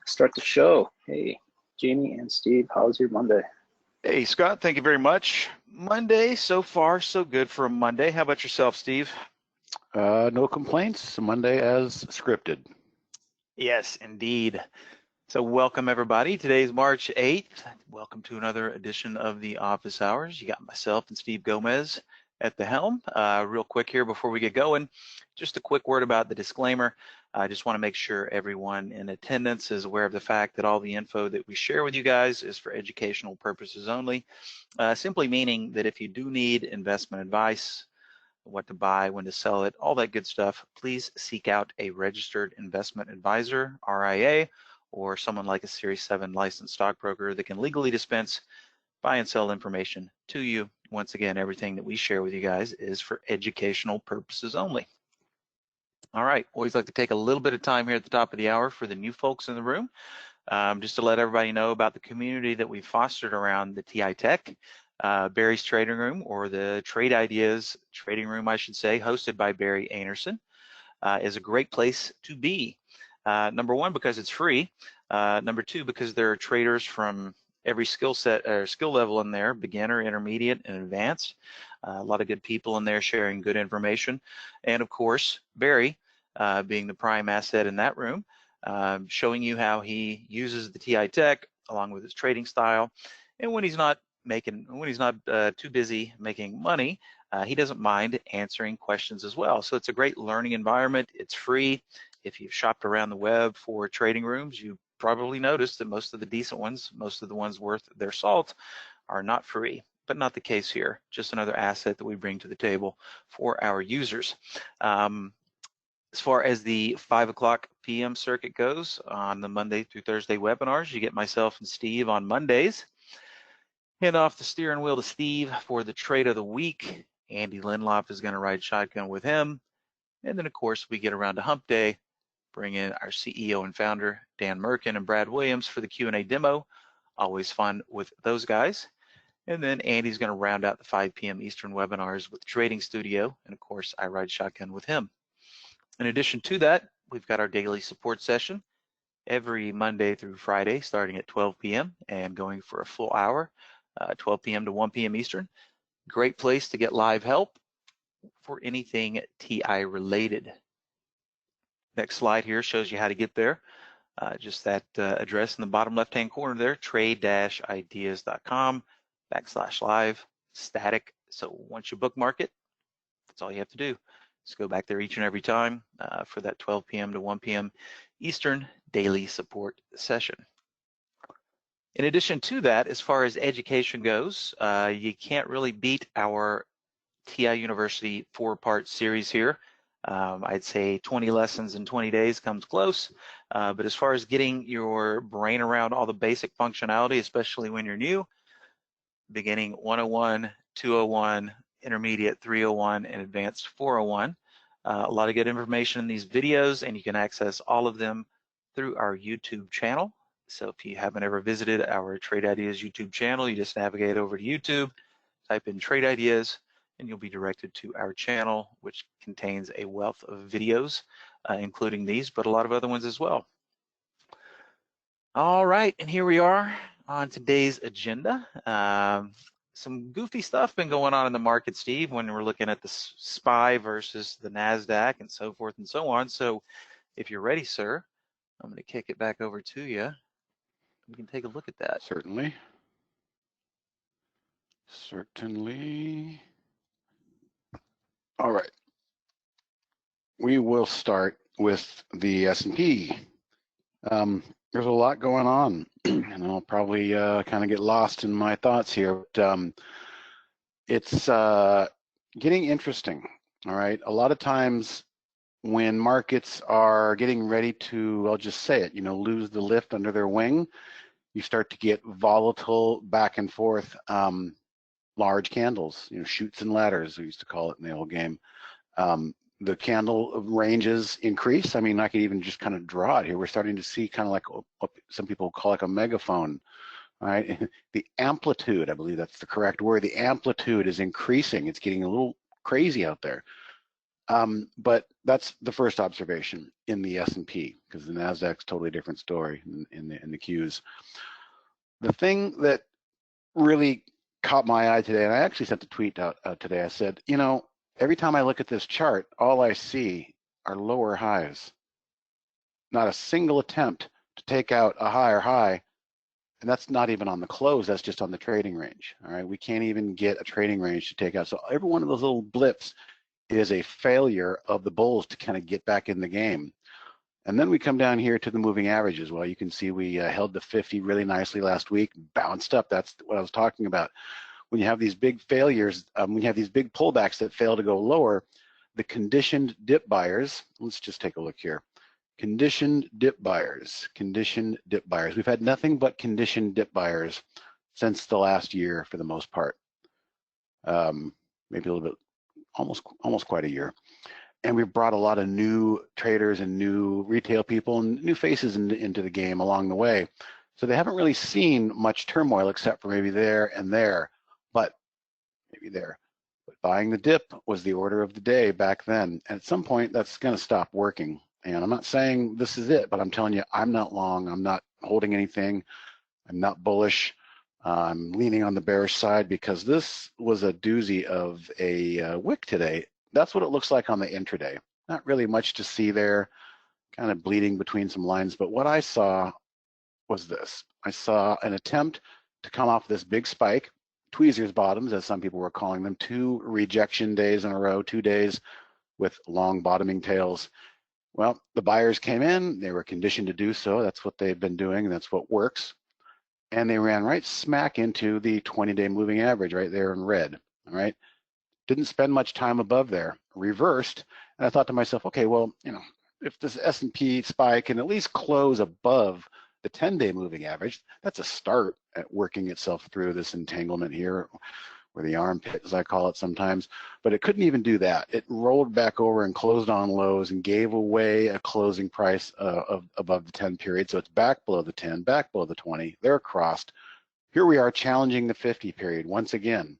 Start the show. Hey, Jamie and Steve, how's your Monday? Hey, Scott, thank you very much. Monday, so far, so good for a Monday. How about yourself, Steve? No complaints. Monday as scripted. Yes, indeed. So welcome, everybody. Today's March 8th. Welcome to another edition of the Office Hours. You got myself and Steve Gomez at the helm. Real quick here before we get going, just a quick word about the disclaimer. I just want to make sure everyone in attendance is aware of the fact that all the info that we share with you guys is for educational purposes only, simply meaning that if you do need investment advice, what to buy, when to sell it, all that good stuff, please seek out a registered investment advisor, RIA, or someone like a Series 7 licensed stockbroker that can legally dispense buy and sell information to you. Once again, everything that we share with you guys is for educational purposes only. All right, always like to take a little bit of time here at the top of the hour for the new folks in the room, just to let everybody know about the community that we've fostered around the TI Tech. Barry's Trading Room, or the Trade Ideas Trading Room, I should say, hosted by Barry Anderson, is a great place to be. Number one, because it's free. Number two, because there are traders from every skill set or skill level in there, beginner, intermediate, and advanced. A lot of good people in there sharing good information. And of course, Barry, being the prime asset in that room, showing you how he uses the TI Tech along with his trading style. And when he's not too busy making money, he doesn't mind answering questions as well. So it's a great learning environment. It's free. If you've shopped around the web for trading rooms, you probably noticed that most of the decent ones, most of the ones worth their salt, are not free, but not the case here. Just another asset that we bring to the table for our users. As far as the 5 o'clock p.m. circuit goes, on the Monday through Thursday webinars, you get myself and Steve on Mondays. Hand off the steering wheel to Steve for the trade of the week. Andy Lindloff is going to ride shotgun with him. And then, of course, we get around to Hump Day, bring in our CEO and founder, Dan Merkin and Brad Williams, for the Q&A demo. Always fun with those guys. And then Andy's going to round out the 5 p.m. Eastern webinars with the Trading Studio. And, of course, I ride shotgun with him. In addition to that, we've got our daily support session every Monday through Friday, starting at 12 p.m. and going for a full hour, 12 p.m. to 1 p.m. Eastern. Great place to get live help for anything TI related. Next slide here shows you how to get there. Just that address in the bottom left-hand corner there, trade-ideas.com/live, static. So once you bookmark it, that's all you have to do. Just go back there each and every time for that 12 p.m. to 1 p.m. Eastern daily support session. In addition to that, as far as education goes, you can't really beat our TI University 4-part series here. I'd say 20 lessons in 20 days comes close, but as far as getting your brain around all the basic functionality, especially when you're new, beginning 101, 201, intermediate 301, and advanced 401. A lot of good information in these videos, and you can access all of them through our YouTube channel. So if you haven't ever visited our Trade Ideas YouTube channel, you just navigate over to YouTube, type in Trade Ideas, and you'll be directed to our channel, which contains a wealth of videos, including these, but a lot of other ones as well. All right, and here we are on today's agenda. Some goofy stuff been going on in the market, Steve, when we're looking at the SPY versus the NASDAQ and so forth and so on. So if you're ready, sir, I'm going to kick it back over to you. We can take a look at that. Certainly. All right. We will start with the S&P. There's a lot going on, and I'll probably kind of get lost in my thoughts here. But, it's getting interesting. All right. A lot of times when markets are getting ready to, I'll just say it, lose the lift under their wing, you start to get volatile back and forth, large candles, chutes and ladders, we used to call it in the old game. The candle ranges increase. I mean, I could even just kind of draw it here. We're starting to see kind of like what some people call like a megaphone, right? The amplitude, I believe that's the correct word. The amplitude is increasing. It's getting a little crazy out there. But that's the first observation in the S&P, because the Nasdaq's totally different story in the Qs. The thing that really caught my eye today, and I actually sent a tweet out today. I said, you know, every time I look at this chart, all I see are lower highs. Not a single attempt to take out a higher high, and that's not even on the close, that's just on the trading range. All right, we can't even get a trading range to take out. So every one of those little blips is a failure of the bulls to kind of get back in the game. And then we come down here to the moving averages. Well, you can see we held the 50 really nicely last week, bounced up. That's what I was talking about. When you have these big failures, when you have these big pullbacks that fail to go lower, the conditioned dip buyers, let's just take a look here. Conditioned dip buyers, conditioned dip buyers. We've had nothing but conditioned dip buyers since the last year for the most part. Maybe a little bit, almost quite a year. And we've brought a lot of new traders and new retail people and new faces into the game along the way. So they haven't really seen much turmoil except for maybe there and there, but maybe there. But buying the dip was the order of the day back then. And at some point, that's going to stop working. And I'm not saying this is it, but I'm telling you, I'm not long. I'm not holding anything. I'm not bullish. I'm leaning on the bearish side because this was a doozy of a wick today. That's what it looks like on the intraday. Not really much to see there, kind of bleeding between some lines. But what I saw was this. I saw an attempt to come off this big spike, tweezers bottoms, as some people were calling them, 2 rejection days in a row, 2 days with long bottoming tails. Well, the buyers came in, they were conditioned to do so. That's what they've been doing, and that's what works. And they ran right smack into the 20-day moving average right there in red, all right? Didn't spend much time above there, reversed. And I thought to myself, okay, well, you know, if this S&P SPY can at least close above the 10-day moving average, that's a start at working itself through this entanglement here, or the armpit, as I call it sometimes. But it couldn't even do that. It rolled back over and closed on lows and gave away a closing price of above the 10 period. So it's back below the 10, back below the 20. They're crossed. Here we are challenging the 50 period once again.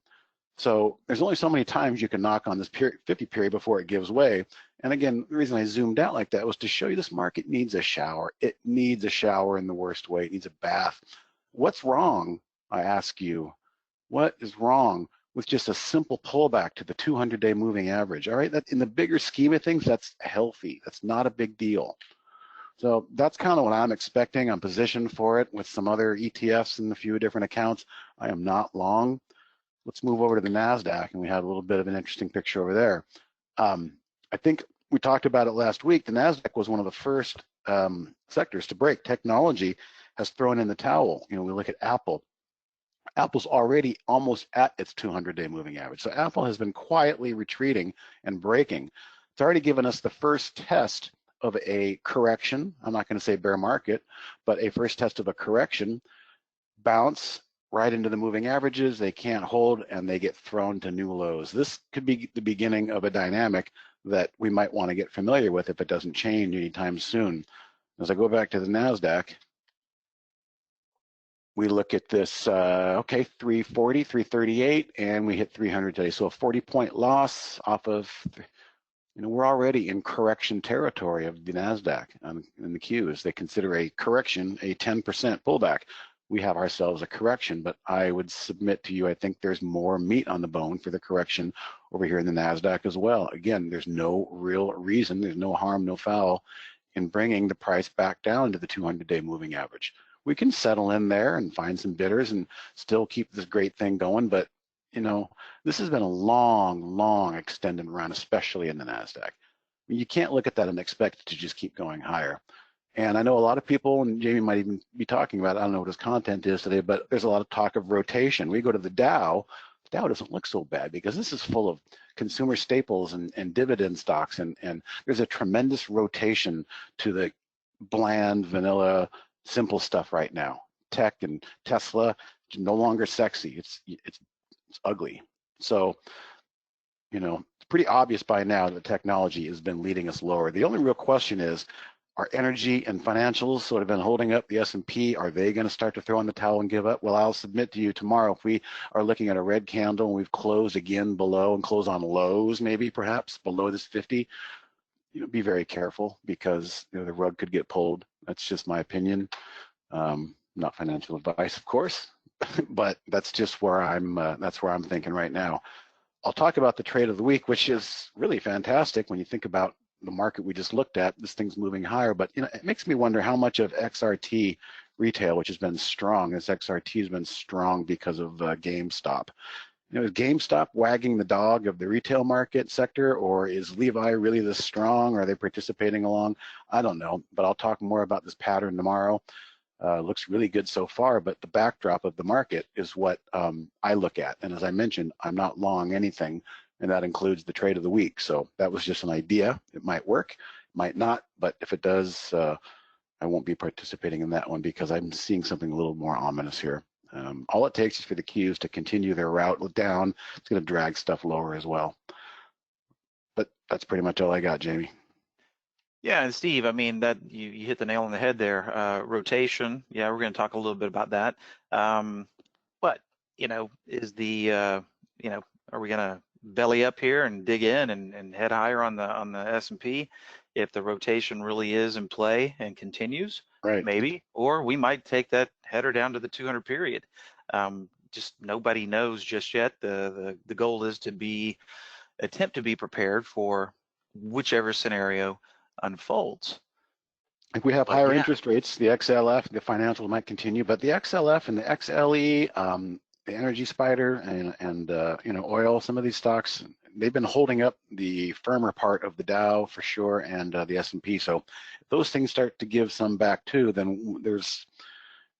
So there's only so many times you can knock on this 50 period before it gives way. And again, the reason I zoomed out like that was to show you this market needs a shower. It needs a shower in the worst way. It needs a bath. What's wrong, I ask you? What is wrong with just a simple pullback to the 200-day moving average? All right, that in the bigger scheme of things, that's healthy. That's not a big deal. So that's kind of what I'm expecting. I'm positioned for it with some other ETFs and a few different accounts. I am not long. Let's move over to the NASDAQ, and we had a little bit of an interesting picture over there. I think we talked about it last week. The NASDAQ was one of the first sectors to break. Technology has thrown in the towel. You know, we look at Apple. Apple's already almost at its 200-day moving average. So Apple has been quietly retreating and breaking. It's already given us the first test of a correction. I'm not going to say bear market, but a first test of a correction. Bounce right into the moving averages. They can't hold, and they get thrown to new lows. This could be the beginning of a dynamic that we might want to get familiar with if it doesn't change anytime soon. As I go back to the NASDAQ, we look at this, okay, 340, 338, and we hit 300 today. So a 40-point loss off of, you know, we're already in correction territory of the NASDAQ in the Qs. They consider a correction a 10% pullback. We have ourselves a correction, but I would submit to you, I think there's more meat on the bone for the correction over here in the NASDAQ as well. Again, there's no real reason, there's no harm, no foul in bringing the price back down to the 200-day moving average. We can settle in there and find some bidders and still keep this great thing going. But, you know, this has been a long extended run, especially in the NASDAQ. You can't look at that and expect it to just keep going higher. And I know a lot of people, and Jamie might even be talking about it, I don't know what his content is today, but there's a lot of talk of rotation. We go to the Dow doesn't look so bad because this is full of consumer staples and dividend stocks, and there's a tremendous rotation to the bland, vanilla, simple stuff right now. Tech and Tesla, no longer sexy. It's ugly. So, you know, it's pretty obvious by now that technology has been leading us lower. The only real question is, Are energy and financials sort of been holding up the S&P? Are they going to start to throw in the towel and give up? Well, I'll submit to you tomorrow, if we are looking at a red candle and we've closed again below and close on lows, maybe perhaps below this 50, be very careful, because the rug could get pulled. That's just my opinion. Not financial advice, of course, but that's just where I'm thinking right now. I'll talk about the trade of the week, which is really fantastic when you think about the market we just looked at. This thing's moving higher, but it makes me wonder how much of XRT retail, which has been strong, this XRT has been strong because of GameStop. Is GameStop wagging the dog of the retail market sector, or is Levi really this strong? Are they participating along? I don't know, but I'll talk more about this pattern tomorrow. Looks really good so far, but the backdrop of the market is what I look at. And as I mentioned, I'm not long anything, and that includes the trade of the week. So that was just an idea. It might work, might not, but if it does, I won't be participating in that one because I'm seeing something a little more ominous here. All it takes is for the Qs to continue their route down. It's going to drag stuff lower as well. But that's pretty much all I got, Jamie. Yeah, and Steve, I mean, that you hit the nail on the head there. Rotation, yeah, we're going to talk a little bit about that. But is the are we going to belly up here and dig in and head higher on the S&P if the rotation really is in play and continues? Right. Maybe, or we might take that header down to the 200 period. Just nobody knows just yet. The goal is to attempt to be prepared for whichever scenario unfolds. If we have higher interest rates, the XLF, the financials might continue, but the XLF and the XLE, the energy spider and oil, some of these stocks, they've been holding up the firmer part of the Dow for sure, and the S&P. So if those things start to give some back too, then there's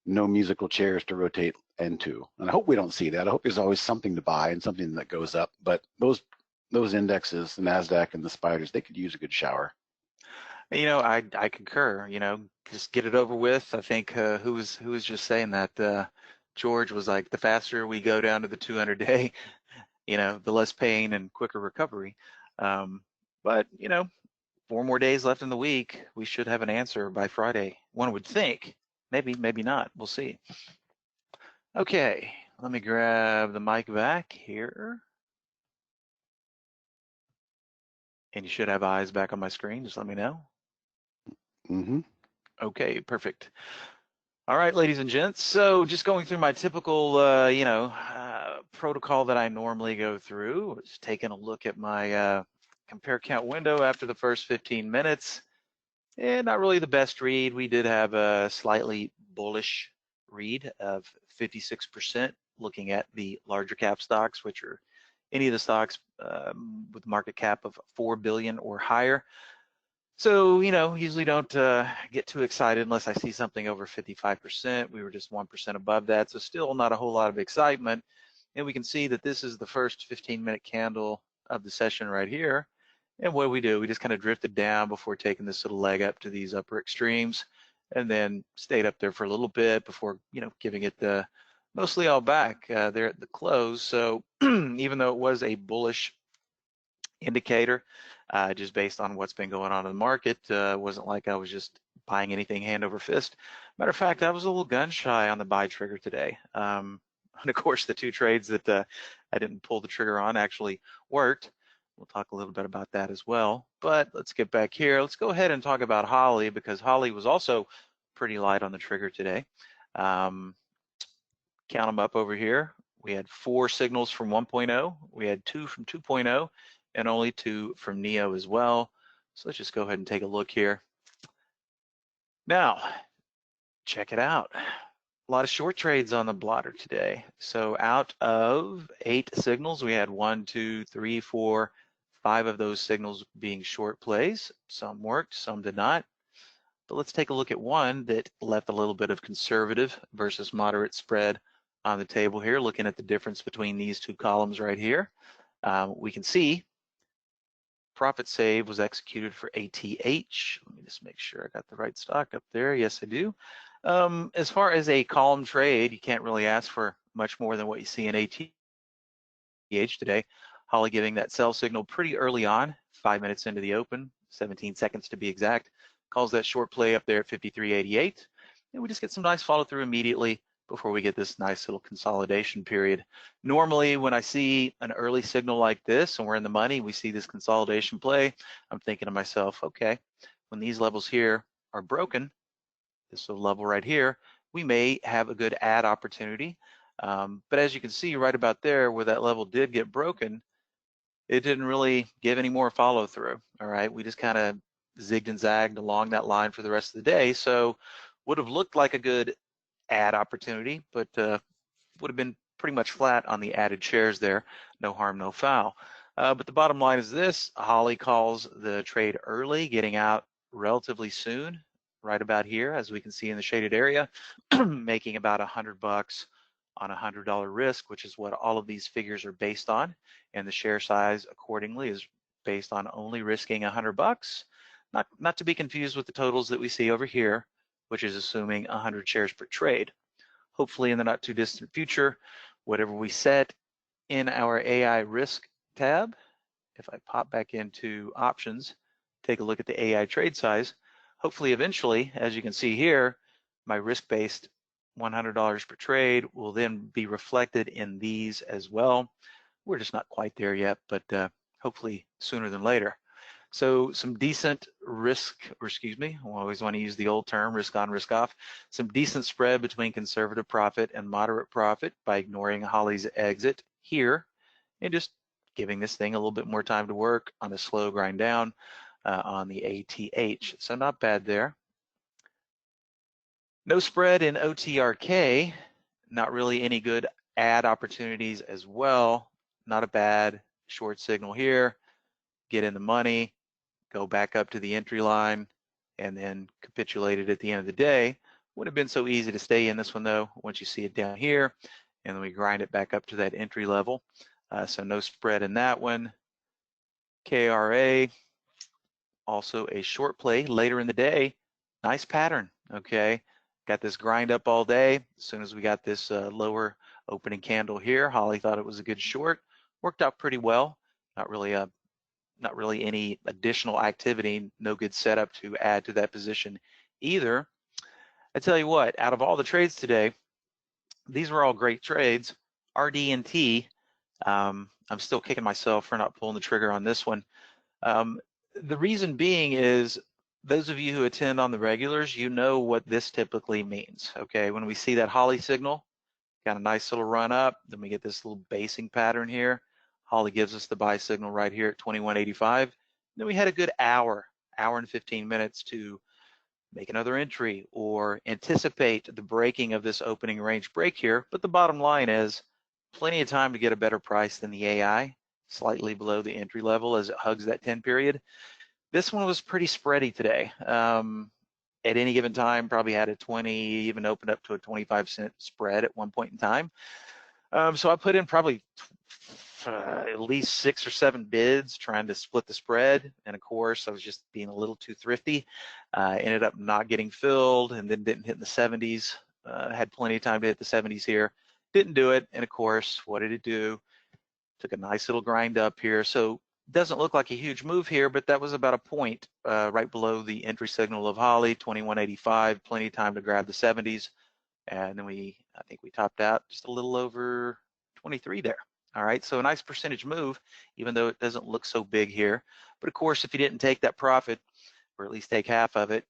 no musical chairs to rotate into. And I hope we don't see that. I hope there's always something to buy and something that goes up. But those indexes, the NASDAQ and the spiders, they could use a good shower. I concur. Just get it over with. I think who was just saying that? George was like, the faster we go down to the 200-day, the less pain and quicker recovery. But 4 more days left in the week. We should have an answer by Friday. One would think. Maybe not. We'll see. Okay, let me grab the mic back here. And you should have eyes back on my screen. Just let me know. Mm-hmm. Okay, perfect. All right, ladies and gents. So just going through my typical, protocol that I normally go through. Just taking a look at my compare count window after the first 15 minutes. And not really the best read. We did have a slightly bullish read of 56%, looking at the larger cap stocks, which are any of the stocks with market cap of 4 billion or higher. So, usually don't get too excited unless I see something over 55%. We were just 1% above that, so still not a whole lot of excitement. And we can see that this is the first 15-minute candle of the session right here. And what do? We just kind of drifted down before taking this little leg up to these upper extremes, and then stayed up there for a little bit before, giving it the mostly all back there at the close. So even though it was a bullish indicator, just based on what's been going on in the market, wasn't like I was just buying anything hand over fist. Matter of fact, I was a little gun shy on the buy trigger today. And of course, the 2 trades that I didn't pull the trigger on actually worked. We'll talk a little bit about that as well. But let's get back here. Let's go ahead and talk about Holly, because Holly was also pretty light on the trigger today. Count them up over here. We had 4 signals from 1.0. We had 2 from 2.0. And only 2 from Neo as well. So let's just go ahead and take a look here. Now, check it out. A lot of short trades on the blotter today. So out of 8 signals, we had 1, 2, 3, 4, 5 of those signals being short plays. Some worked, some did not. But let's take a look at one that left a little bit of conservative versus moderate spread on the table here, looking at the difference between these 2 columns right here. We can see profit save was executed for ATH. Let me just make sure I got the right stock up there. Yes, I do. As far as a column trade, you can't really ask for much more than what you see in ATH today. Holly giving that sell signal pretty early on, 5 minutes into the open, 17 seconds to be exact. calls that short play up there at 53.88, and we just get some nice follow through immediately before we get this nice little consolidation period. Normally, when I see an early signal like this and we're in the money, we see this consolidation play, I'm thinking to myself, okay, when these levels here are broken, this level right here, we may have a good add opportunity. But as you can see right about there where that level did get broken, it didn't really give any more follow through. All right, we just kind of zigged and zagged along that line for the rest of the day. So would have looked like a good add opportunity, but would have been pretty much flat on the added shares there. No harm, no foul. But the bottom line is this: Holly calls the trade early, getting out relatively soon, right about here, as we can see in the shaded area, making about $100 on a $100 risk, which is what all of these figures are based on, and the share size accordingly is based on only risking $100. Not to be confused with the totals that we see over here, which is assuming 100 shares per trade. Hopefully in the not too distant future, whatever we set in our AI risk tab, if I pop back into options, take a look at the AI trade size, hopefully eventually, as you can see here, my risk-based $100 per trade will then be reflected in these as well. We're just not quite there yet, but hopefully sooner than later. So some decent risk, or excuse me, I always want to use the old term, risk on, risk off, some decent spread between conservative profit and moderate profit by ignoring Holly's exit here and just giving this thing a little bit more time to work on a slow grind down on the ATH. So not bad there. No spread in OTRK, not really any good add opportunities as well. Not a bad short signal here, get in the money, go back up to the entry line, and then capitulate it at the end of the day. Wouldn't have been so easy to stay in this one though, once you see it down here, and then we grind it back up to that entry level. So no spread in that one. KRA, also a short play later in the day. Nice pattern, okay? Got this grind up all day. As soon as we got this lower opening candle here, Holly thought it was a good short. Worked out pretty well. Not really any additional activity, no good setup to add to that position either. I tell you what, out of all the trades today, these were all great trades. RD&T, I'm still kicking myself for not pulling the trigger on this one. The reason being is those of you who attend on the regulars, you know what this typically means, okay? When we see that Holly signal, got a nice little run up, then we get this little basing pattern here. Holly gives us the buy signal right here at 21.85. Then we had a good hour and 15 minutes to make another entry or anticipate the breaking of this opening range break here. But the bottom line is plenty of time to get a better price than the AI, slightly below the entry level as it hugs that 10 period. This one was pretty spready today. At any given time, probably had a 20, even opened up to a 25-cent spread at one point in time. So I put in probably at least 6 or 7 bids trying to split the spread. And of course, I was just being a little too thrifty. Ended up not getting filled and then didn't hit in the 70s. Had plenty of time to hit the 70s here. Didn't do it. And of course, what did it do? Took a nice little grind up here. So doesn't look like a huge move here, but that was about a point right below the entry signal of Holly, 21.85, plenty of time to grab the 70s. And then I think we topped out just a little over 23 there. All right, so a nice percentage move, even though it doesn't look so big here. But of course, if you didn't take that profit, or at least take half of it,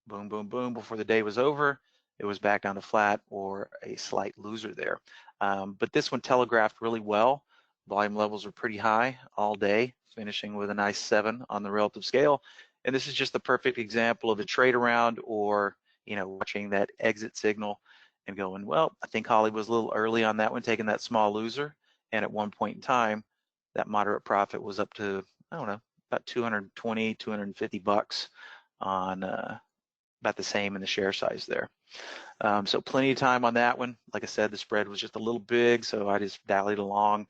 boom, boom, boom, before the day was over, it was back down to flat or a slight loser there. But this one telegraphed really well. Volume levels were pretty high all day, finishing with a nice 7 on the relative scale. And this is just the perfect example of a trade around or, watching that exit signal and going, well, I think Holly was a little early on that one, taking that small loser. And at one point in time, that moderate profit was up to, I don't know, about 220, 250 bucks on about the same in the share size there. So plenty of time on that one. Like I said, the spread was just a little big, so I just dallied along. A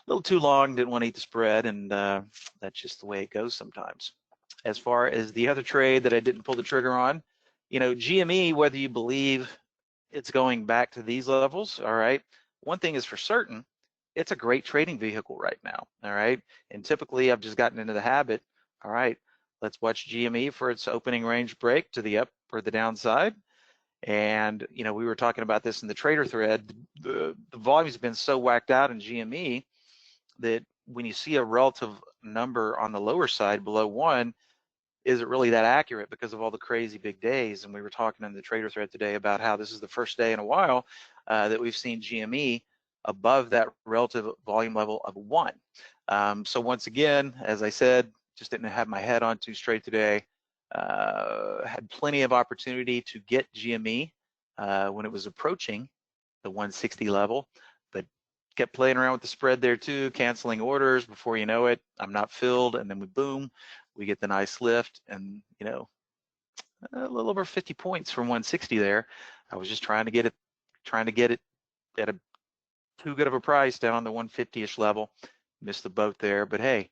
little too long, didn't want to eat the spread, and that's just the way it goes sometimes. As far as the other trade that I didn't pull the trigger on, GME, whether you believe it's going back to these levels, all right, one thing is for certain, it's a great trading vehicle right now, all right? And typically I've just gotten into the habit, all right, let's watch GME for its opening range break to the up or the downside. And you know, we were talking about this in the trader thread. The volume's been so whacked out in GME that when you see a relative number on the lower side below 1, is it really that accurate because of all the crazy big days? And we were talking in the trader thread today about how this is the first day in a while that we've seen GME above that relative volume level of 1. So once again, as I said, just didn't have my head on too straight today. Had plenty of opportunity to get GME when it was approaching the 160 level, but kept playing around with the spread there too, canceling orders. Before you know it, I'm not filled, and then boom, we get the nice lift, and you know, a little over 50 points from 160 there. I was just trying to get it at a too good of a price down on the 150-ish level. Missed the boat there, but hey,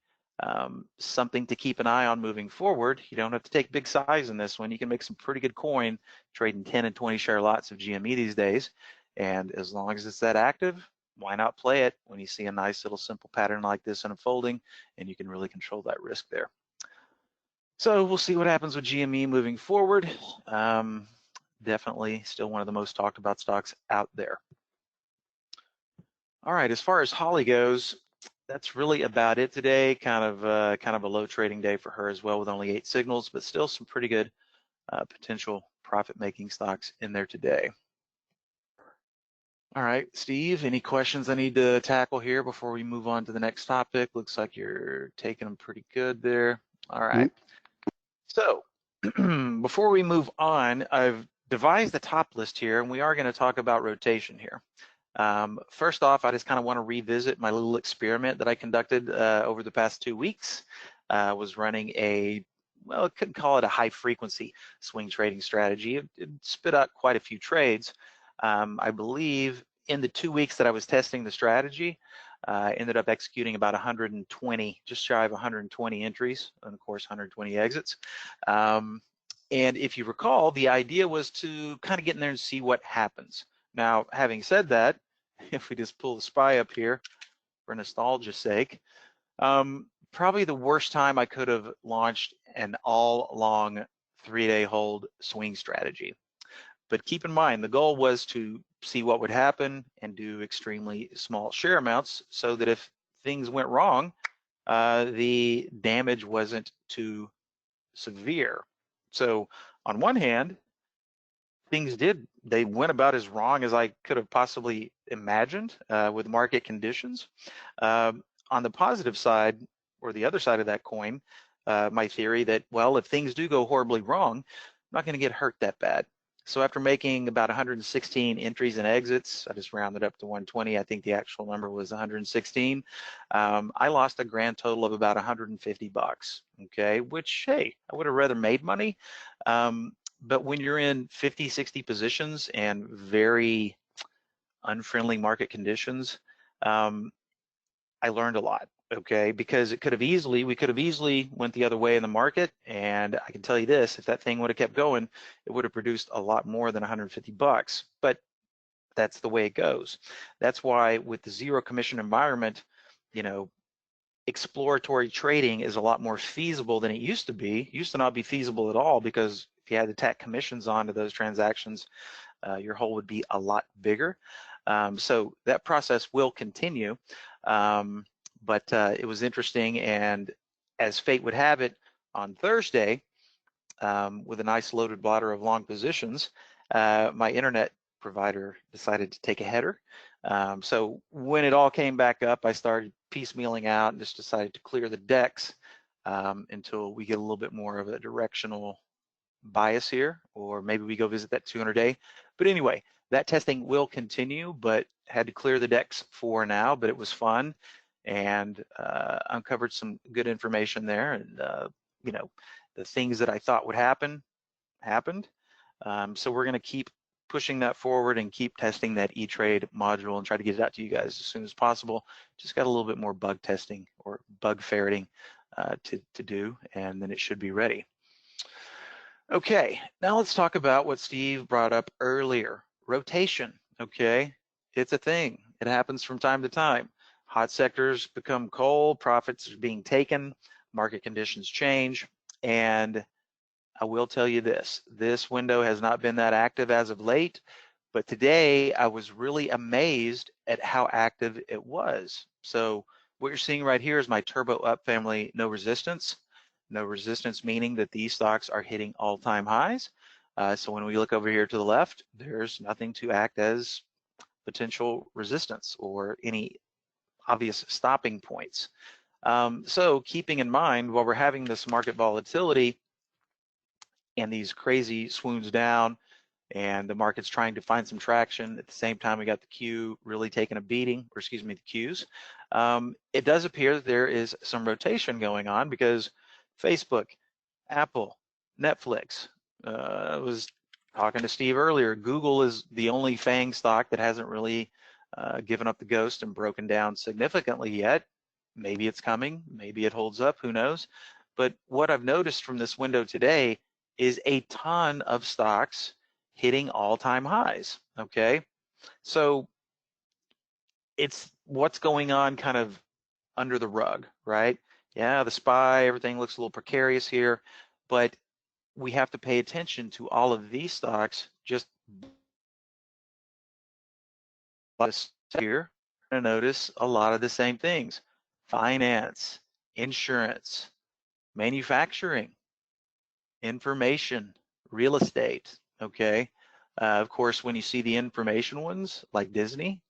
something to keep an eye on moving forward. You don't have to take big size in this one. You can make some pretty good coin trading 10 and 20 share lots of GME these days. And as long as it's that active, why not play it when you see a nice little simple pattern like this unfolding, and you can really control that risk there. So we'll see what happens with GME moving forward. Definitely still one of the most talked about stocks out there. All right, as far as Holly goes, that's really about it today. Kind of a low trading day for her as well, with only 8 signals, but still some pretty good potential profit-making stocks in there today. All right, Steve, any questions I need to tackle here before we move on to the next topic? Looks like you're taking them pretty good there. All right. So before we move on, I've devised a top list here, and we are going to talk about rotation here. First off, I just kind of want to revisit my little experiment that I conducted over the past 2 weeks. Was running well, I couldn't call it a high frequency swing trading strategy. It spit out quite a few trades. I believe in the 2 weeks that I was testing the strategy, ended up executing about 120, just shy of 120 entries, and of course 120 exits. And if you recall, the idea was to kind of get in there and see what happens. Now, having said that, if we just pull the SPY up here for nostalgia's sake, probably the worst time I could have launched an all-long 3-day hold swing strategy. But keep in mind, the goal was to see what would happen and do extremely small share amounts so that if things went wrong, the damage wasn't too severe. So on one hand, they went about as wrong as I could have possibly imagined with market conditions. On the positive side, or the other side of that coin, my theory that, well, if things do go horribly wrong, I'm not going to get hurt that bad. So after making about 116 entries and exits, I just rounded up to 120. I think the actual number was 116. I lost a grand total of about 150 bucks. Okay, which, hey, I would have rather made money. But when you're in 50, 60 positions and very unfriendly market conditions, I learned a lot, okay? Because we could have easily went the other way in the market, and I can tell you this, if that thing would have kept going, it would have produced a lot more than 150 bucks, but that's the way it goes. That's why with the zero commission environment, you know, exploratory trading is a lot more feasible than it used to be. It used to not be feasible at all, because if you had to tack commissions onto those transactions, your hold would be a lot bigger. So that process will continue, but it was interesting, and as fate would have it, on Thursday, with a nice loaded blotter of long positions, my internet provider decided to take a header. So when it all came back up, I started piecemealing out and just decided to clear the decks until we get a little bit more of a directional bias here, or maybe we go visit that 200-day. But anyway, that testing will continue, but had to clear the decks for now, but it was fun, and uncovered some good information there. And you know, the things that I thought would happen happened. So we're going to keep pushing that forward and keep testing that E-Trade module and try to get it out to you guys as soon as possible. Just got a little bit more bug testing or bug ferreting to do, and then it should be ready. Okay, now let's talk about what Steve brought up earlier, rotation. Okay, it's a thing. It happens from time to time. Hot sectors become cold, profits are being taken, market conditions change, And I will tell you this window has not been that active as of late, but today I was really amazed at how active it was. So what you're seeing right here is my turbo up family, no resistance. No resistance meaning that these stocks are hitting all-time highs. So when we look over here to the left, there's nothing to act as potential resistance or any obvious stopping points. So keeping in mind, while we're having this market volatility and these crazy swoons down, and the market's trying to find some traction. At the same time, we got the Q really taking a beating, or excuse me, the Qs. It does appear that there is some rotation going on because Facebook, Apple, Netflix, I was talking to Steve earlier, Google is the only FANG stock that hasn't really given up the ghost and broken down significantly yet. Maybe it's coming, maybe it holds up, who knows? But what I've noticed from this window today is a ton of stocks hitting all-time highs, okay? So it's what's going on kind of under the rug, right? Yeah, the SPY, everything looks a little precarious here, but we have to pay attention to all of these stocks. Just here, you're gonna notice a lot of the same things: finance, insurance, manufacturing, information, real estate, okay? Of course, when you see the information ones like Disney,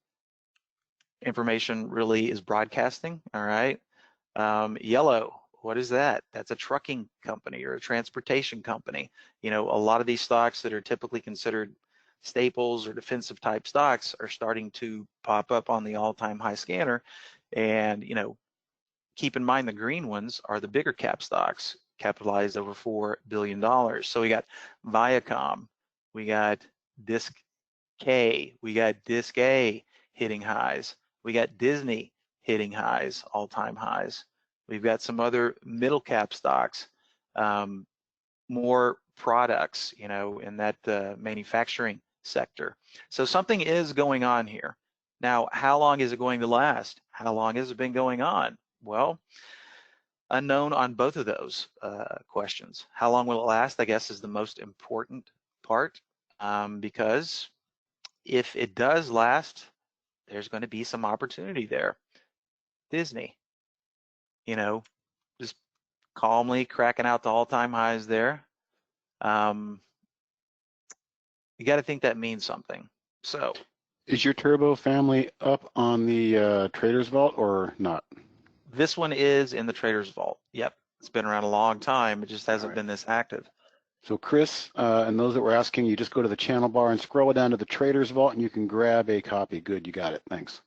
information really is broadcasting, all right? Yellow, what is that? That's a trucking company or a transportation company. You know, a lot of these stocks that are typically considered staples or defensive type stocks are starting to pop up on the all-time high scanner. And, you know, keep in mind the green ones are the bigger cap stocks, capitalized over $4 billion. So we got Viacom, we got Disc K, we got Disc A hitting highs, we got Disney hitting highs, all-time highs. We've got some other middle cap stocks, more products, you know, in that manufacturing sector. So something is going on here. Now, how long is it going to last? How long has it been going on? Well, unknown on both of those questions. How long will it last, I guess, is the most important part, because if it does last, there's going to be some opportunity there. Disney, you know, just calmly cracking out the all-time highs there. You got to think that means something. So, is your turbo family up on the Traders Vault or not? this one is in the Traders Vault. Yep, it's been around a long time. It just hasn't been this active. So Chris, and those that were asking, you just go to the channel bar and scroll down to the Traders Vault and you can grab a copy. Good, you got it. Thanks.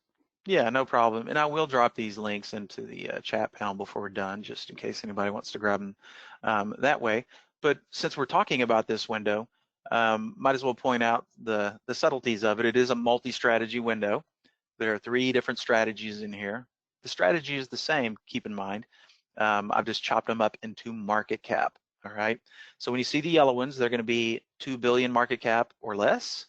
Yeah, no problem. And I will drop these links into the chat panel before we're done, just in case anybody wants to grab them that way. But since we're talking about this window, might as well point out the subtleties of it. It is a multi-strategy window. There are 3 different strategies in here. The strategy is the same, keep in mind. I've just chopped them up into market cap, all right? So when you see the yellow ones, they're gonna be 2 billion market cap or less.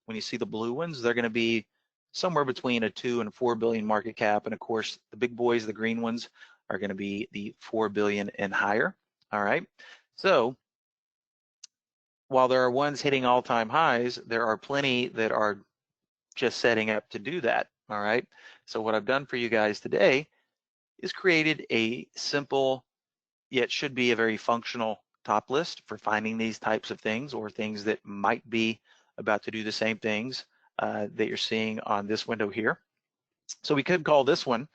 When you see the blue ones, they're gonna be somewhere between a 2 and 4 billion market cap. And of course, the big boys, the green ones, are gonna be the 4 billion and higher, all right? So while there are ones hitting all-time highs, there are plenty that are just setting up to do that, all right? So what I've done for you guys today is created a simple, yet should be a very functional top list for finding these types of things or things that might be about to do the same things that you're seeing on this window here. So we could call this one,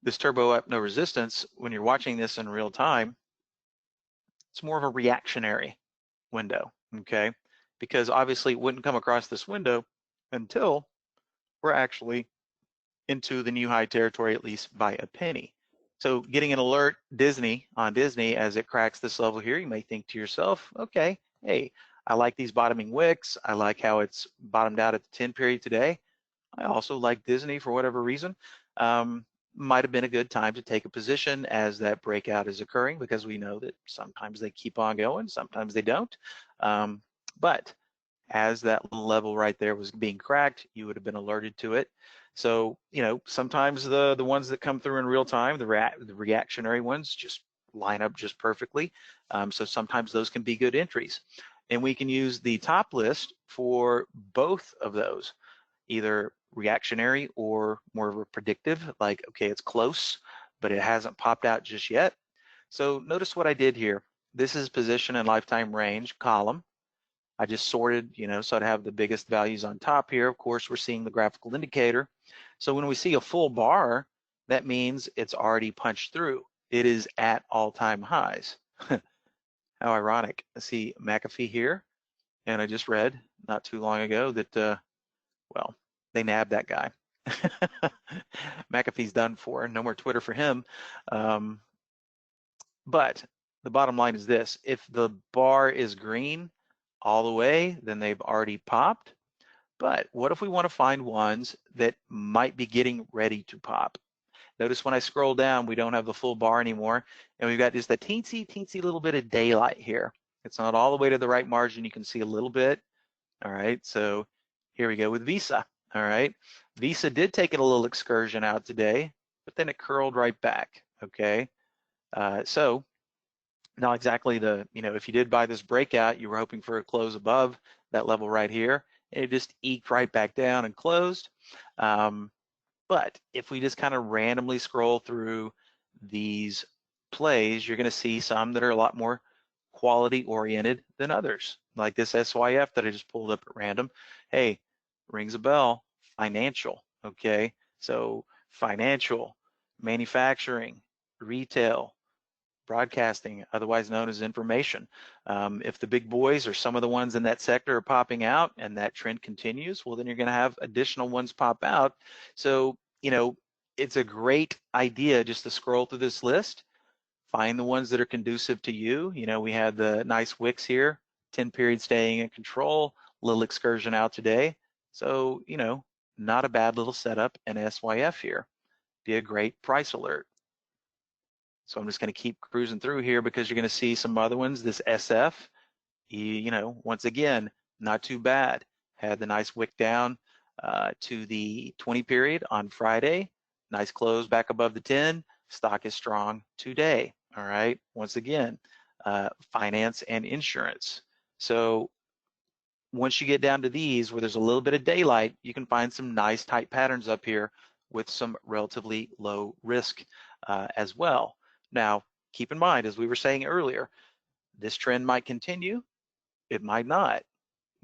this turbo up no resistance. When you're watching this in real time, it's more of a reactionary window, okay? Because obviously it wouldn't come across this window until we're actually into the new high territory, at least by a penny. So getting an alert Disney on Disney as it cracks this level here, you may think to yourself, okay, hey, I like these bottoming wicks. I like how it's bottomed out at the 10 period today. I also like Disney for whatever reason. Might have been a good time to take a position as that breakout is occurring, because we know that sometimes they keep on going, sometimes they don't. But as that level right there was being cracked, you would have been alerted to it. So, you know, sometimes the ones that come through in real time, the reactionary ones, just line up just perfectly. So sometimes those can be good entries. And we can use the top list for both of those, either reactionary or more of a predictive, like, okay, it's close, but it hasn't popped out just yet. So notice what I did here. This is position and lifetime range column. I just sorted, so I'd have the biggest values on top here. Of course, we're seeing the graphical indicator. So when we see a full bar, that means it's already punched through. It is at all-time highs. How ironic. I see McAfee here, and I just read not too long ago that, well, they nabbed that guy. McAfee's done for, no more Twitter for him. But the bottom line is this: if the bar is green all the way, then they've already popped. But what if we want to find ones that might be getting ready to pop? Notice when I scroll down, we don't have the full bar anymore, and we've got just a teensy little bit of daylight here. It's not all the way to the right margin. You can see a little bit. All right, so here we go with Visa. All right, Visa did take it a little excursion out today, but then it curled right back. Okay, so not exactly if you did buy this breakout, you were hoping for a close above that level right here. It just eked right back down and closed. But if we just kind of randomly scroll through these plays, you're going to see some that are a lot more quality oriented than others, like this SYF that I just pulled up at random. Hey, rings a bell. Financial. Okay, so financial, manufacturing, retail, broadcasting, otherwise known as information. If the big boys or some of the ones in that sector are popping out and that trend continues, well, then you're going to have additional ones pop out. So, it's a great idea just to scroll through this list, find the ones that are conducive to you. We had the nice wicks here, 10 period staying in control, little excursion out today. So, not a bad little setup in SYF here. Be a great price alert. So I'm just going to keep cruising through here because you're going to see some other ones. This SF, once again, not too bad. Had the nice wick down to the 20 period on Friday. Nice close back above the 10. Stock is strong today. All right. Once again, finance and insurance. So once you get down to these where there's a little bit of daylight, you can find some nice tight patterns up here with some relatively low risk as well. Now, keep in mind, as we were saying earlier, this trend might continue, it might not.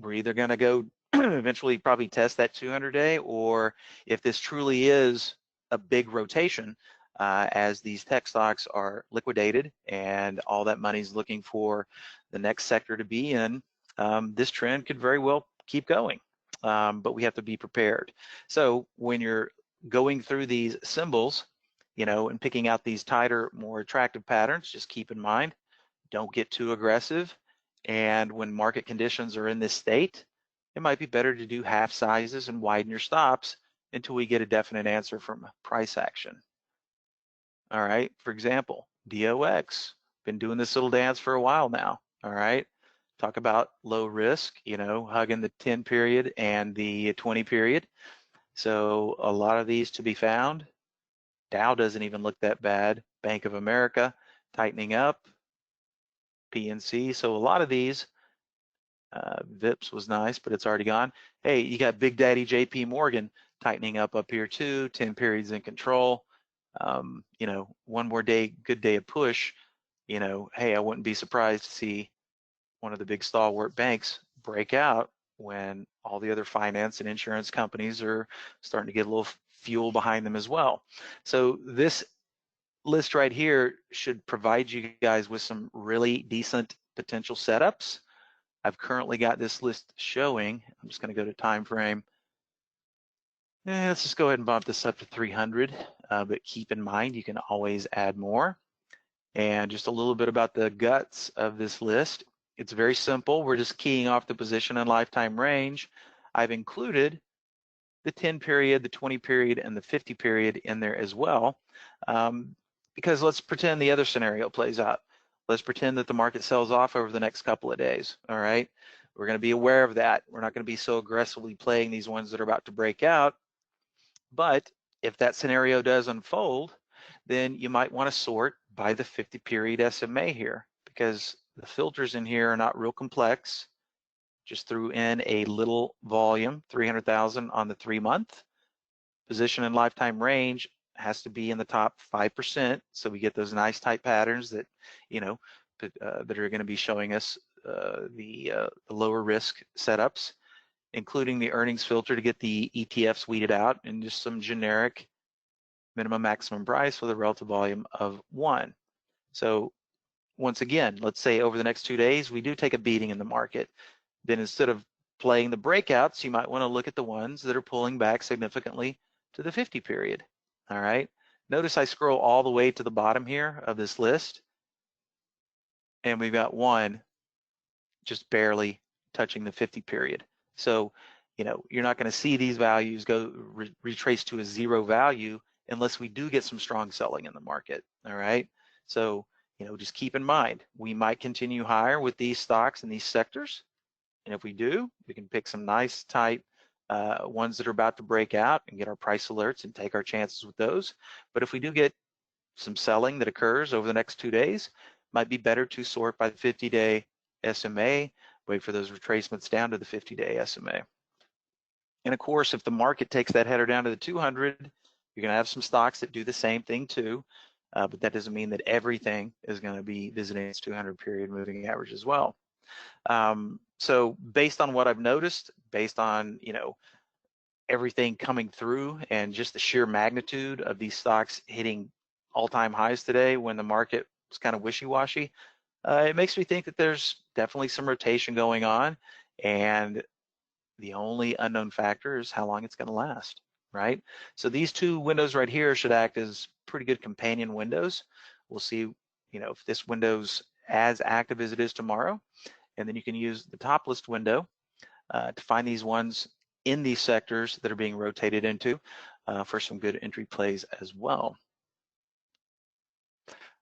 We're either going to go eventually probably test that 200-day, or if this truly is a big rotation, as these tech stocks are liquidated and all that money's looking for the next sector to be in, this trend could very well keep going, but we have to be prepared. So when you're going through these symbols, and picking out these tighter, more attractive patterns, just keep in mind, don't get too aggressive. And when market conditions are in this state, it might be better to do half sizes and widen your stops until we get a definite answer from price action. All right, for example, DOX, been doing this little dance for a while now. All right, talk about low risk, hugging the 10 period and the 20 period. So a lot of these to be found. Dow doesn't even look that bad. Bank of America tightening up. PNC. So a lot of these, VIPS was nice, but it's already gone. Hey, you got Big Daddy JP Morgan tightening up here too. 10 periods in control. One more day, good day of push. Hey, I wouldn't be surprised to see one of the big stalwart banks break out when all the other finance and insurance companies are starting to get a little fuel behind them as well. So this list right here should provide you guys with some really decent potential setups. I've currently got this list showing. I'm just going to go to time frame. Let's just go ahead and bump this up to 300, but keep in mind you can always add more. And just a little bit about the guts of this list. It's very simple. We're just keying off the position and lifetime range. I've included the 10 period, the 20 period, and the 50 period in there as well. Because let's pretend the other scenario plays out. Let's pretend that the market sells off over the next couple of days, all right? We're going to be aware of that. We're not going to be so aggressively playing these ones that are about to break out. But if that scenario does unfold, then you might want to sort by the 50 period SMA here, because the filters in here are not real complex. Just threw in a little volume, 300,000 on the 3-month. Position and lifetime range has to be in the top 5%, so we get those nice tight patterns that, that are going to be showing us the lower risk setups, including the earnings filter to get the ETFs weeded out, and just some generic minimum maximum price with a relative volume of 1. So once again, let's say over the next 2 days we do take a beating in the market, then instead of playing the breakouts, you might want to look at the ones that are pulling back significantly to the 50 period. All right, notice I scroll all the way to the bottom here of this list, and we've got one just barely touching the 50 period. So, you're not going to see these values go retrace to a 0 value unless we do get some strong selling in the market. All right, so just keep in mind, we might continue higher with these stocks and these sectors, and if we do, we can pick some nice tight ones that are about to break out and get our price alerts and take our chances with those. But if we do get some selling that occurs over the next 2 days, might be better to sort by the 50-day SMA, wait for those retracements down to the 50-day SMA. And of course, if the market takes that header down to the 200, you're going to have some stocks that do the same thing too, but that doesn't mean that everything is going to be visiting its 200 period moving average as well. So based on what I've noticed, based on everything coming through and just the sheer magnitude of these stocks hitting all-time highs today when the market was kind of wishy-washy, it makes me think that there's definitely some rotation going on, and the only unknown factor is how long it's going to last, right? So these two windows right here should act as pretty good companion windows. We'll see, if this window's as active as it is tomorrow, and then you can use the top list window to find these ones in these sectors that are being rotated into for some good entry plays as well.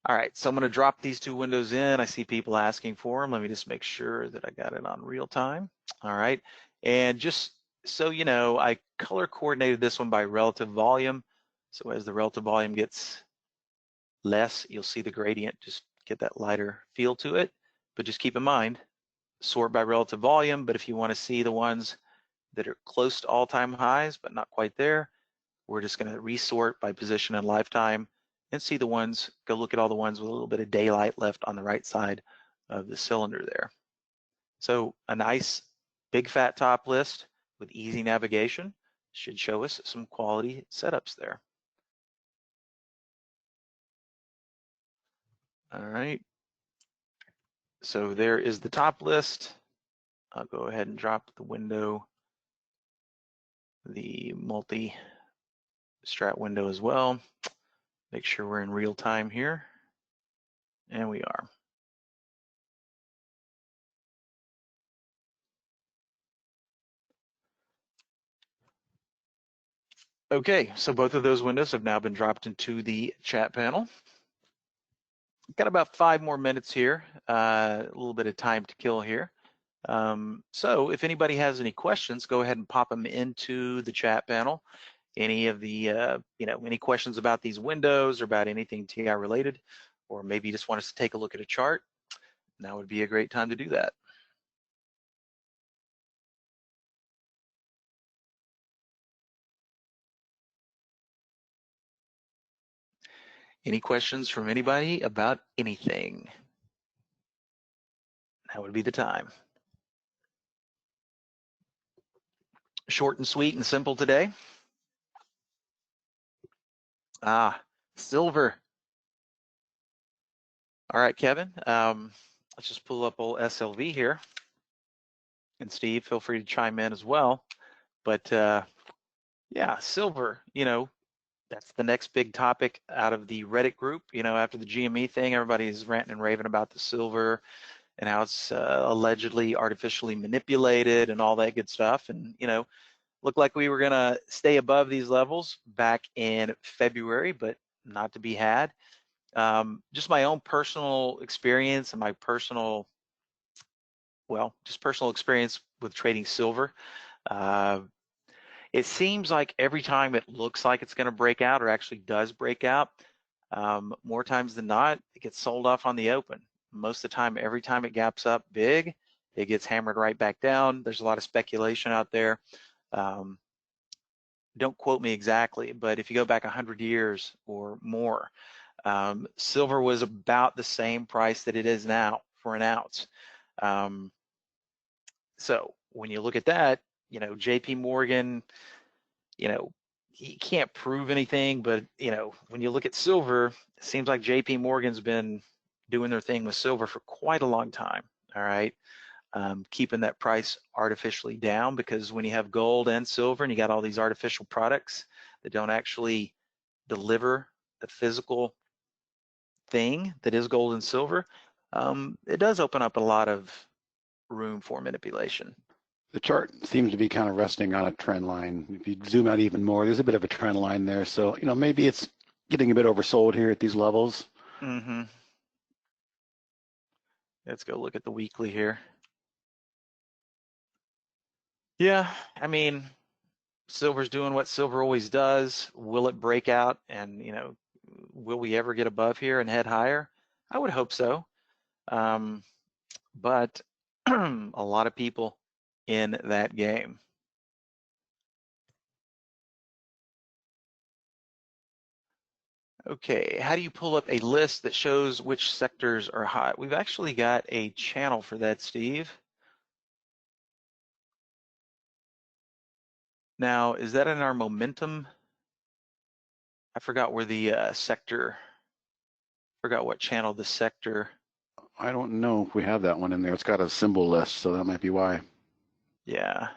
All right, so I'm going to drop these two windows in. I see people asking for them. Let me just make sure that I got it on real time. All right, and just so you know, I color coordinated this one by relative volume. So as the relative volume gets less, you'll see the gradient just get that lighter feel to it. But just keep in mind, sort by relative volume, but if you want to see the ones that are close to all-time highs but not quite there, we're just going to resort by position and lifetime and see the ones, go look at all the ones with a little bit of daylight left on the right side of the cylinder there. So a nice big fat top list with easy navigation should show us some quality setups there. All right, so there is the top list. I'll go ahead and drop the window, the multi-strat window as well. Make sure we're in real time here, and we are. Okay, so both of those windows have now been dropped into the chat panel. Got about 5 more minutes here, a little bit of time to kill here. So if anybody has any questions, go ahead and pop them into the chat panel. Any of the, any questions about these windows or about anything TI related, or maybe you just want us to take a look at a chart, now would be a great time to do that. Any questions from anybody about anything? That would be the time. Short and sweet and simple today. Silver. All right, Kevin, let's just pull up old SLV here. And Steve, feel free to chime in as well. But yeah, silver, that's the next big topic out of the Reddit group. After the GME thing, everybody's ranting and raving about the silver and how it's allegedly artificially manipulated and all that good stuff. And, looked like we were going to stay above these levels back in February, but not to be had. Just my own personal experience and my personal experience with trading silver. It seems like every time it looks like it's going to break out or actually does break out, More times than not, it gets sold off on the open. Most of the time, every time it gaps up big, it gets hammered right back down. There's a lot of speculation out there. Don't quote me exactly, but if you go back 100 years or more, silver was about the same price that it is now for an ounce. So when you look at that, JP Morgan, he can't prove anything, but when you look at silver, it seems like JP Morgan's been doing their thing with silver for quite a long time. All right. Keeping that price artificially down, because when you have gold and silver and you got all these artificial products that don't actually deliver the physical thing that is gold and silver, it does open up a lot of room for manipulation. The chart seems to be kind of resting on a trend line. If you zoom out even more, there's a bit of a trend line there. So, maybe it's getting a bit oversold here at these levels. Mm-hmm. Let's go look at the weekly here. Yeah, I mean, silver's doing what silver always does. Will it break out and, will we ever get above here and head higher? I would hope so. But a lot of people in that game. Okay, how do you pull up a list that shows which sectors are hot? We've actually got a channel for that, Steve. Now, is that in our momentum? I forgot where the sector, forgot what channel the sector. I don't know if we have that one in there. It's got a symbol list, so that might be why. Yeah. Let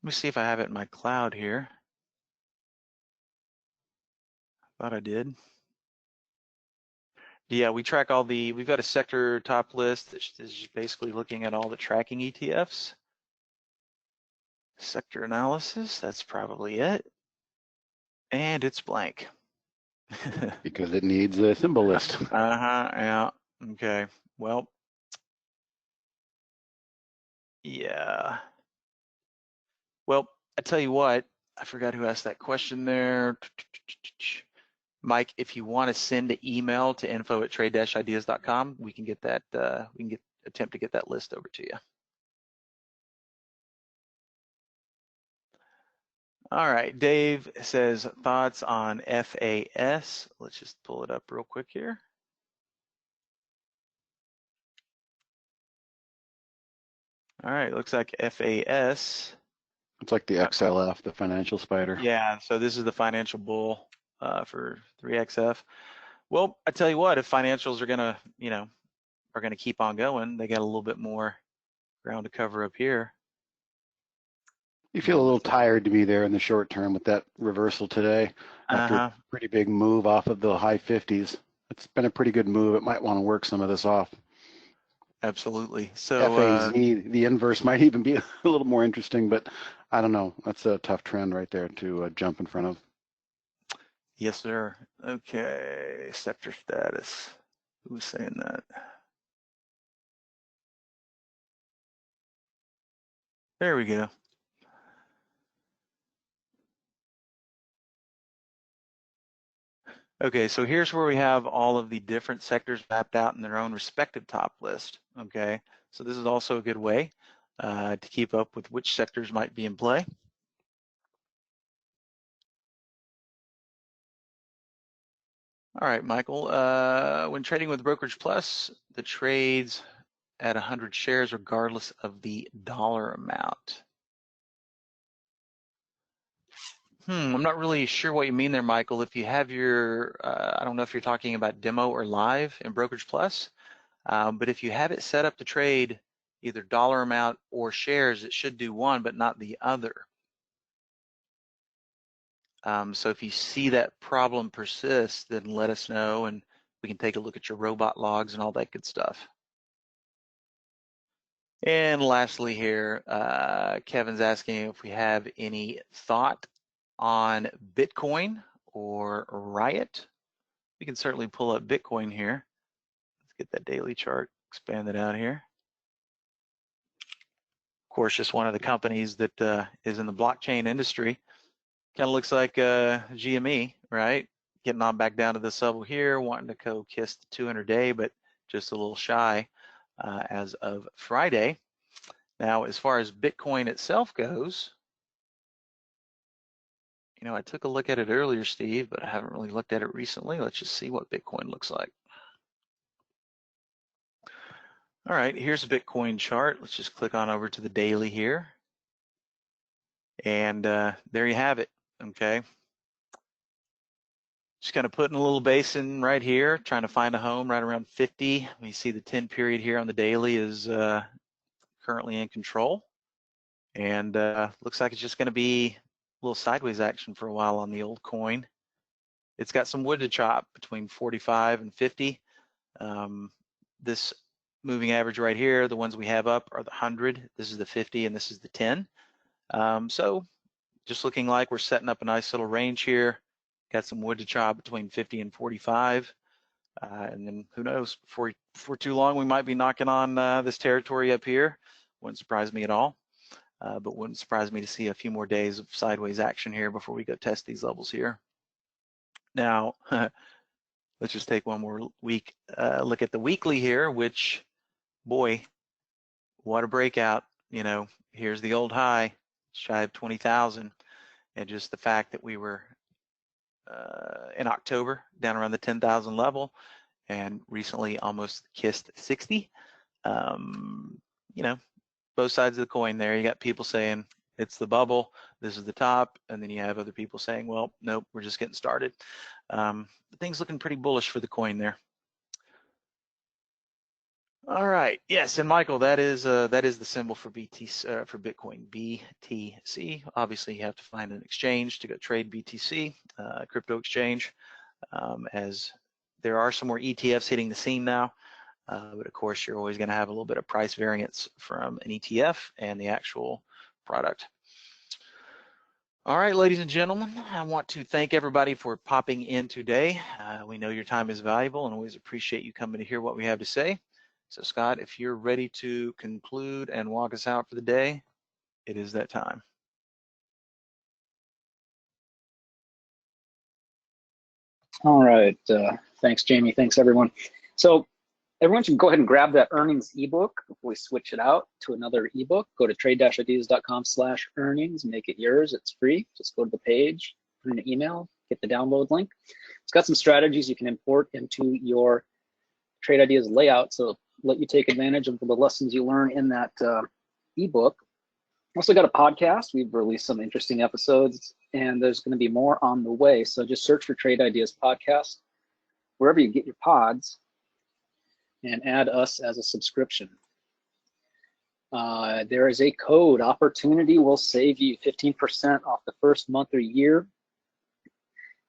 me see if I have it in my cloud here. Thought I did. Yeah, we track all the, we've got a sector top list that is basically looking at all the tracking ETFs. Sector analysis, that's probably it. And it's blank. Because it needs a symbol list. Yeah, okay. Well, yeah. Well, I tell you what, I forgot who asked that question there. Mike, if you want to send an email to info@trade-ideas.com, we can get that, attempt to get that list over to you. All right, Dave says thoughts on FAS. Let's just pull it up real quick here. All right, looks like FAS. It's like the XLF, the financial spider. Yeah, so this is the financial bull for 3XF. Well, I tell you what, if financials are gonna, are gonna keep on going, they got a little bit more ground to cover up here. You feel a little tired to be there in the short term with that reversal today after a pretty big move off of the high 50s. It's been a pretty good move. It might want to work some of this off. Absolutely. So FAZ, the inverse might even be a little more interesting, but I don't know. That's a tough trend right there to jump in front of. Yes, sir. Okay, sector status. Who's saying that? There we go. Okay, so here's where we have all of the different sectors mapped out in their own respective top list. Okay, so this is also a good way to keep up with which sectors might be in play. All right, Michael, when trading with Brokerage Plus, the trades at 100 shares regardless of the dollar amount. I'm not really sure what you mean there, Michael. If you have your, I don't know if you're talking about demo or live in Brokerage Plus, but if you have it set up to trade either dollar amount or shares, it should do one, but not the other. So if you see that problem persist, then let us know and we can take a look at your robot logs and all that good stuff. And lastly here, Kevin's asking if we have any thought on Bitcoin or Riot. We can certainly pull up Bitcoin here. Let's get that daily chart, expand it out here. Of course, just one of the companies that is in the blockchain industry. Kind of looks like GME, right? getting on back down to this level here, wanting to go kiss the 200-day, but just a little shy as of Friday. Now, as far as Bitcoin itself goes, you know, I took a look at it earlier, Steve, but I haven't really looked at it recently. Let's just see what Bitcoin looks like. All right, here's a Bitcoin chart. Let's just click on over to the daily here. And there you have it, okay? Just kind of putting a little basin right here, trying to find a home right around 50. You see the 10 period here on the daily is currently in control. And looks like it's just gonna be a little sideways action for a while on the old coin. It's got some wood to chop between 45 and 50. This moving average right here, the ones we have up are the 100. This is the 50 and this is the 10. So just looking like we're setting up a nice little range here. Got some wood to chop between 50 and 45. And then who knows, before too long, we might be knocking on this territory up here. Wouldn't surprise me at all. But wouldn't surprise me to see a few more days of sideways action here before we go test these levels here. Now, let's just take one more week look at the weekly here, which, boy, what a breakout. You know, here's the old high, shy of 20,000. And just the fact that we were in October down around the 10,000 level and recently almost kissed 60. You know, both sides of the coin there. You got people saying it's the bubble, this is the top, and then you have other people saying, well, nope, we're just getting started. Things looking pretty bullish for the coin there. All right, yes, and Michael, that is the symbol for BTC for Bitcoin, BTC. Obviously, you have to find an exchange to go trade BTC, crypto exchange, as there are some more ETFs hitting the scene now. But of course, you're always going to have a little bit of price variance from an ETF and the actual product. All right, ladies and gentlemen, I want to thank everybody for popping in today. We know your time is valuable and always appreciate you coming to hear what we have to say. So Scott, if you're ready to conclude and walk us out for the day, it is that time. All right. Thanks, Jamie. Thanks, everyone. So everyone should go ahead and grab that earnings ebook before we switch it out to another ebook. Go to trade-ideas.com/earnings, make it yours. It's free. Just go to the page, put in an email, get the download link. It's got some strategies you can import into your Trade Ideas layout, so let you take advantage of the lessons you learn in that ebook. Also got a podcast. We've released some interesting episodes, and there's going to be more on the way. So just search for Trade Ideas Podcast wherever you get your pods, and add us as a subscription. There is a code. Opportunity will save you 15% off the first month or year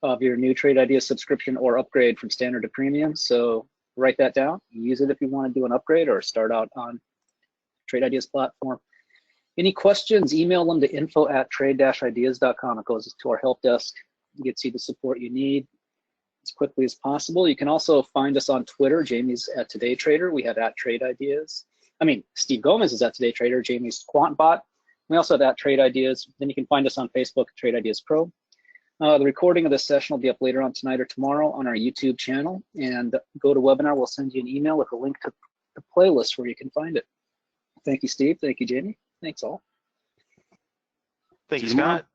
of your new Trade Ideas subscription or upgrade from standard to premium. So write that down. Use it if you want to do an upgrade or start out on Trade Ideas platform. Any questions, email them to info@trade-ideas.com. It goes to our help desk, gets you the support you need as quickly as possible. You can also find us on Twitter. Jamie's at Today Trader. We have at Trade Ideas. Steve Gomez is at Today Trader. Jamie's QuantBot. We also have at Trade Ideas. Then you can find us on Facebook, Trade Ideas Pro. The recording of this session will be up later on tonight or tomorrow on our YouTube channel. And go to webinar. We'll send you an email with a link to the playlist where you can find it. Thank you, Steve. Thank you, Jamie. Thanks all. Thank you, Scott.